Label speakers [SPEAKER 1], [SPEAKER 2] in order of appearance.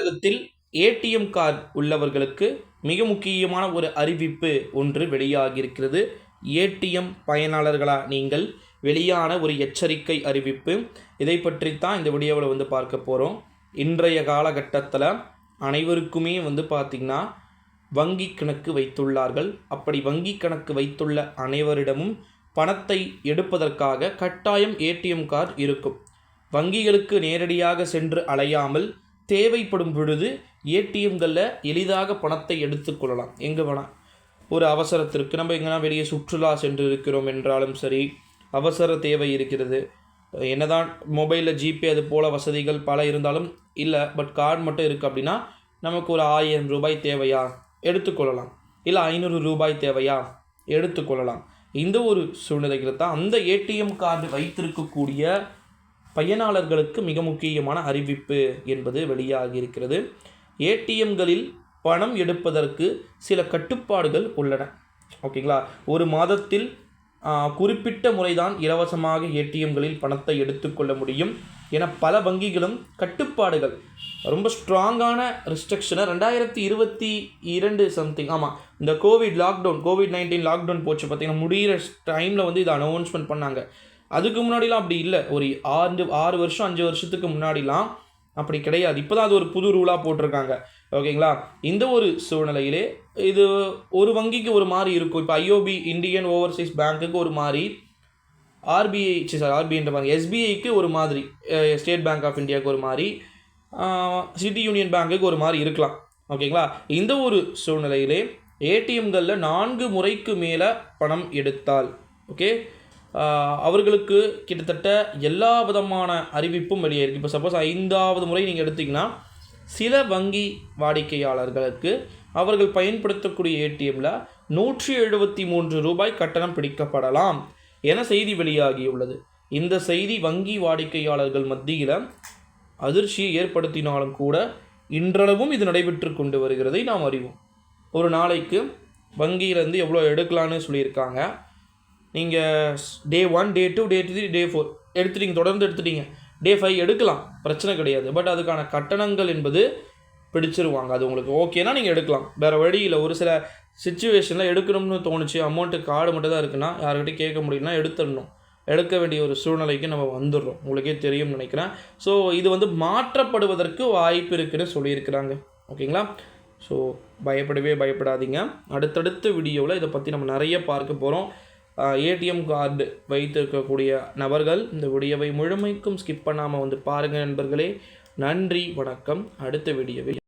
[SPEAKER 1] தமிழகத்தில் ATM card உள்ளவர்களுக்கு மிக முக்கியமான ஒரு அறிவிப்பு ஒன்று வெளியாகியிருக்கிறது. ஏடிஎம் பயனாளர்களாக நீங்கள் வெளியான ஒரு எச்சரிக்கை அறிவிப்பு. இதை பற்றித்தான் இந்த வீடியோவில் பார்க்க போகிறோம். இன்றைய காலகட்டத்தில் அனைவருக்குமே பார்த்திங்கன்னா வங்கி கணக்கு வைத்துள்ளார்கள். அப்படி வங்கி கணக்கு வைத்துள்ள அனைவரிடமும் பணத்தை எடுப்பதற்காக கட்டாயம் ஏடிஎம் கார்டு இருக்கும். வங்கிகளுக்கு நேரடியாக சென்று அலையாமல் தேவைப்படும் பொழுது ஏடிஎம்களில் எளிதாக பணத்தை எடுத்துக்கொள்ளலாம். எங்கே வேணால் ஒரு அவசரத்திற்கு நம்ம எங்கன்னா வெளியே சுற்றுலா சென்று இருக்கிறோம் என்றாலும் சரி, அவசர தேவை இருக்கிறது, என்னதான் மொபைலில் ஜிபே அது போல் வசதிகள் பல இருந்தாலும் இல்லை, பட் கார்டு மட்டும் இருக்குது அப்படின்னா நமக்கு ஒரு 1000 ரூபாய் தேவையா எடுத்துக்கொள்ளலாம், இல்லை 500 ரூபாய் தேவையா எடுத்துக்கொள்ளலாம். இந்த ஒரு சூழ்நிலைகள் தான் அந்த ஏடிஎம் கார்டு வைத்திருக்கக்கூடிய பயனாளர்களுக்கு மிக முக்கியமான அறிவிப்பு என்பது வெளியாகி இருக்கிறது. ஏடிஎம்களில் பணம் எடுப்பதற்கு சில கட்டுப்பாடுகள் உள்ளன. ஓகேங்களா, ஒரு மாதத்தில் குறிப்பிட்ட முறைதான் இலவசமாக ஏடிஎம்களில் பணத்தை எடுத்துக்கொள்ள முடியும் என பல வங்கிகளும் கட்டுப்பாடுகள் ரொம்ப ஸ்ட்ராங்கான ரெஸ்ட்ரிக்ஷனை 2022 சம்திங் இந்த கோவிட்-19 லாக்டவுன் போச்சு பார்த்திங்கன்னா, முடிகிற டைமில் இதை அனௌன்ஸ்மெண்ட் பண்ணாங்க. அதுக்கு முன்னாடிலாம் அப்படி இல்லை. ஒரு 6 வருஷம் 5 வருஷத்துக்கு முன்னாடிலாம் அப்படி கிடையாது. இப்போ தான் அது ஒரு புது ரூலாக போட்டிருக்காங்க. ஓகேங்களா, இந்த ஒரு சூழ்நிலையிலே இது ஒரு வங்கிக்கு ஒரு மாதிரி இருக்கும். இப்போ ஐஓபி இந்தியன் ஓவர்சீஸ் பேங்க்குக்கு ஒரு மாதிரி, எஸ்பிஐக்கு ஒரு மாதிரி, ஸ்டேட் பேங்க் ஆஃப் இந்தியாவுக்கு ஒரு மாதிரி, சிட்டி யூனியன் பேங்க்குக்கு ஒரு மாதிரி இருக்கலாம். ஓகேங்களா, இந்த ஒரு சூழ்நிலையிலே ஏடிஎம்களில் 4 முறைக்கு மேலே பணம் எடுத்தால் அவர்களுக்கு கிட்டத்தட்ட எல்லா விதமான அறிவிப்பும் வெளியாயிருக்கு. இப்போ சப்போஸ் 5வது முறை நீங்கள் எடுத்திங்கன்னா சில வங்கி வாடிக்கையாளர்களுக்கு அவர்கள் பயன்படுத்தக்கூடிய ஏடிஎம்மில் 173 ரூபாய் கட்டணம் பிடிக்கப்படலாம் என செய்தி வெளியாகியுள்ளது. இந்த செய்தி வங்கி வாடிக்கையாளர்கள் மத்தியில் அதிர்ச்சியை ஏற்படுத்தினாலும் கூட இன்றளவும் இது நடைபெற்று கொண்டு வருகிறதை நாம் அறிவோம். ஒரு நாளைக்கு வங்கியிலேருந்து எவ்வளோ எடுக்கலான்னு சொல்லியிருக்காங்க. நீங்கள் டே 1, டே 2, டே 3, டே 4 எடுத்துட்டீங்க, தொடர்ந்து எடுத்துட்டீங்க, டே 5 எடுக்கலாம், பிரச்சனை கிடையாது. பட் அதுக்கான கட்டணங்கள் என்பது பிடிச்சிருவாங்க. அது உங்களுக்கு ஓகேனா நீங்கள் எடுக்கலாம், வேறு வழியில். ஒரு சில சிச்சுவேஷனில் எடுக்கணும்னு தோணுச்சு, அமௌண்ட்டு கார்டு மட்டும் தான் இருக்குன்னா யார்கிட்டையும் கேட்க முடியும்னா எடுத்துடணும், எடுக்க வேண்டிய ஒரு சூழ்நிலைக்கு நம்ம வந்துடுறோம். உங்களுக்கே தெரியும்னு நினைக்கிறேன். ஸோ இது மாற்றப்படுவதற்கு வாய்ப்பு இருக்குன்னு சொல்லியிருக்கிறாங்க. ஓகேங்களா, ஸோ பயப்படாதீங்க. அடுத்தடுத்த வீடியோவில் இதை பற்றி நம்ம நிறைய பார்க்க போகிறோம். ஏடிஎம் கார்டு வைத்திருக்கக்கூடிய நபர்கள் இந்த வீடியோவை முழுமைக்கும் ஸ்கிப் பண்ணாமல் பாருங்கள் நண்பர்களே. நன்றி, வணக்கம். அடுத்த வீடியோவில்